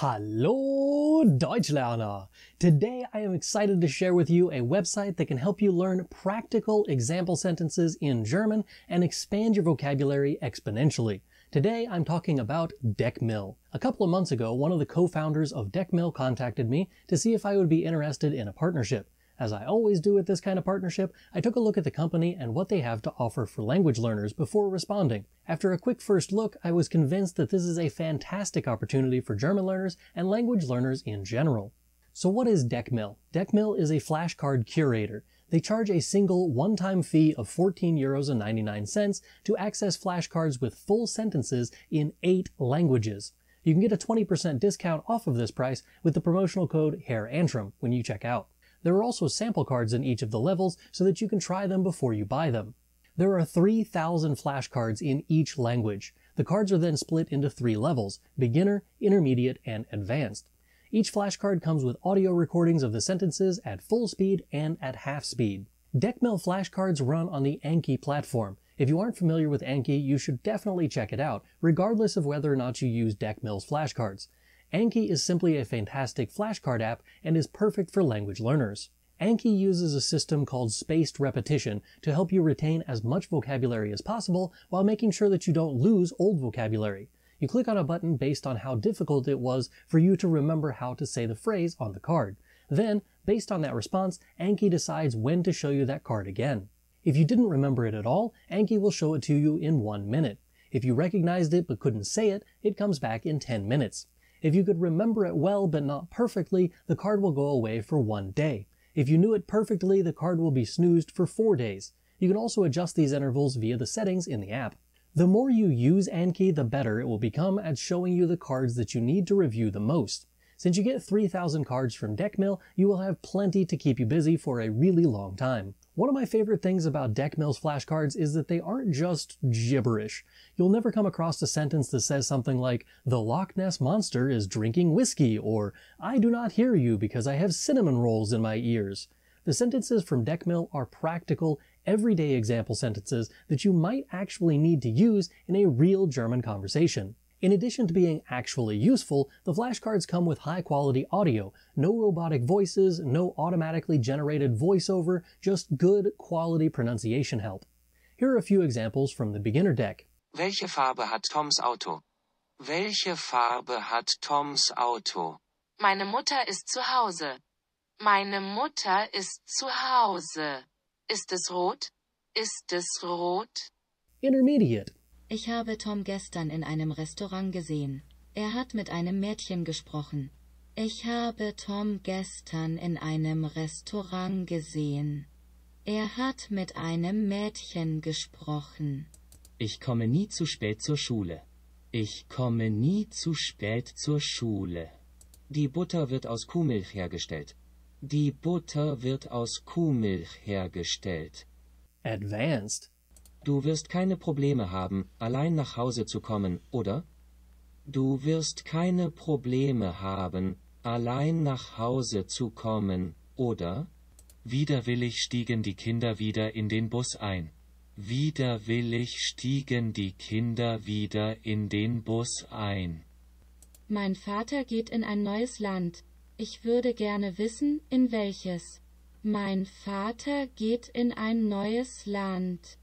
Hallo Deutschlerner! Today I am excited to share with you a website that can help you learn practical example sentences in German and expand your vocabulary exponentially. Today I'm talking about Deckmill. A couple of months ago, one of the co-founders of Deckmill contacted me to see if I would be interested in a partnership. As I always do with this kind of partnership, I took a look at the company and what they have to offer for language learners before responding. After a quick first look, I was convinced that this is a fantastic opportunity for German learners and language learners in general. So what is Deckmill? Deckmill is a flashcard curator. They charge a single one-time fee of €14.99 to access flashcards with full sentences in 8 languages. You can get a 20% discount off of this price with the promotional code Herr Antrim when you check out. There are also sample cards in each of the levels so that you can try them before you buy them. There are 3,000 flashcards in each language. The cards are then split into 3 levels: beginner, intermediate, and advanced. Each flashcard comes with audio recordings of the sentences at full speed and at half speed. Deckmill flashcards run on the Anki platform. If you aren't familiar with Anki, you should definitely check it out, regardless of whether or not you use Deckmill's flashcards. Anki is simply a fantastic flashcard app and is perfect for language learners. Anki uses a system called spaced repetition to help you retain as much vocabulary as possible while making sure that you don't lose old vocabulary. You click on a button based on how difficult it was for you to remember how to say the phrase on the card. Then, based on that response, Anki decides when to show you that card again. If you didn't remember it at all, Anki will show it to you in 1 minute. If you recognized it but couldn't say it, it comes back in 10 minutes. If you could remember it well but not perfectly, the card will go away for 1 day. If you knew it perfectly, the card will be snoozed for 4 days. You can also adjust these intervals via the settings in the app. The more you use Anki, the better it will become at showing you the cards that you need to review the most. Since you get 3,000 cards from Deckmill, you will have plenty to keep you busy for a really long time. One of my favorite things about Deckmill's flashcards is that they aren't just gibberish. You'll never come across a sentence that says something like, "The Loch Ness Monster is drinking whiskey," or "I do not hear you because I have cinnamon rolls in my ears." The sentences from Deckmill are practical, everyday example sentences that you might actually need to use in a real German conversation. In addition to being actually useful, the flashcards come with high-quality audio, no robotic voices, no automatically generated voiceover, just good quality pronunciation help. Here are a few examples from the beginner deck. Welche Farbe hat Toms Auto? Welche Farbe hat Toms Auto? Meine Mutter ist zu Hause. Meine Mutter ist zu Hause. Ist es rot? Ist es rot? Intermediate. Ich habe Tom gestern in einem Restaurant gesehen. Er hat mit einem Mädchen gesprochen. Ich habe Tom gestern in einem Restaurant gesehen. Er hat mit einem Mädchen gesprochen. Ich komme nie zu spät zur Schule. Ich komme nie zu spät zur Schule. Die Butter wird aus Kuhmilch hergestellt. Die Butter wird aus Kuhmilch hergestellt. Advanced. Du wirst keine Probleme haben, allein nach Hause zu kommen, oder? Du wirst keine Probleme haben, allein nach Hause zu kommen, oder? Widerwillig stiegen die Kinder wieder in den Bus ein. Widerwillig stiegen die Kinder wieder in den Bus ein. Mein Vater geht in ein neues Land. Ich würde gerne wissen, in welches. Mein Vater geht in ein neues Land.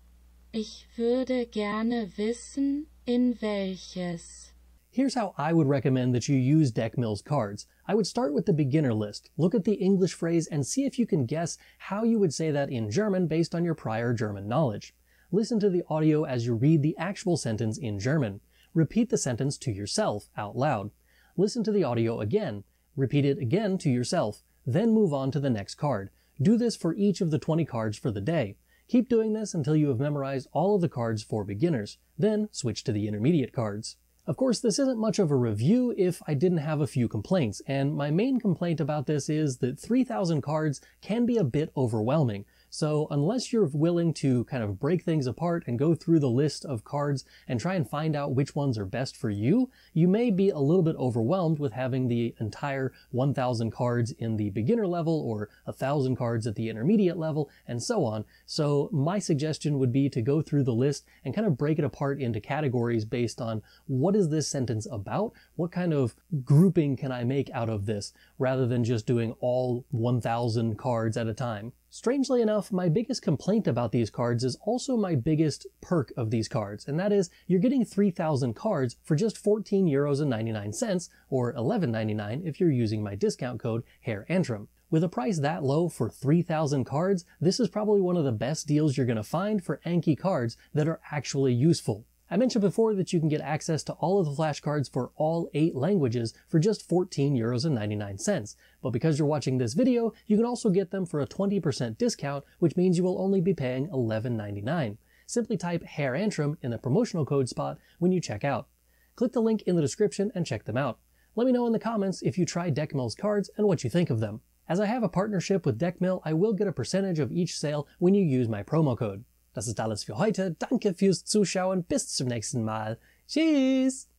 Ich würde gerne wissen, in welches. Here's how I would recommend that you use Deckmill's cards. I would start with the beginner list, look at the English phrase, and see if you can guess how you would say that in German based on your prior German knowledge. Listen to the audio as you read the actual sentence in German. Repeat the sentence to yourself out loud. Listen to the audio again. Repeat it again to yourself. Then move on to the next card. Do this for each of the 20 cards for the day. Keep doing this until you have memorized all of the cards for beginners. Then switch to the intermediate cards. Of course, this isn't much of a review if I didn't have a few complaints, and my main complaint about this is that 3,000 cards can be a bit overwhelming. So unless you're willing to kind of break things apart and go through the list of cards and try and find out which ones are best for you, you may be a little bit overwhelmed with having the entire 1,000 cards in the beginner level or 1,000 cards at the intermediate level and so on. So my suggestion would be to go through the list and kind of break it apart into categories based on what is this sentence about, What kind of grouping can I make out of this, rather than just doing all 1,000 cards at a time? Strangely enough, my biggest complaint about these cards is also my biggest perk of these cards, and that is you're getting 3,000 cards for just €14.99, or $11.99 if you're using my discount code Herr Antrim. With a price that low for 3,000 cards, this is probably one of the best deals you're going to find for Anki cards that are actually useful. I mentioned before that you can get access to all of the flashcards for all 8 languages for just €14.99, but because you're watching this video, you can also get them for a 20% discount, which means you will only be paying $11.99. Simply type Herr Antrim in the promotional code spot when you check out. Click the link in the description and check them out. Let me know in the comments if you tried Deckmill's cards and what you think of them. As I have a partnership with Deckmill, I will get a percentage of each sale when you use my promo code. Das ist alles für heute. Danke fürs Zuschauen. Bis zum nächsten Mal. Tschüss!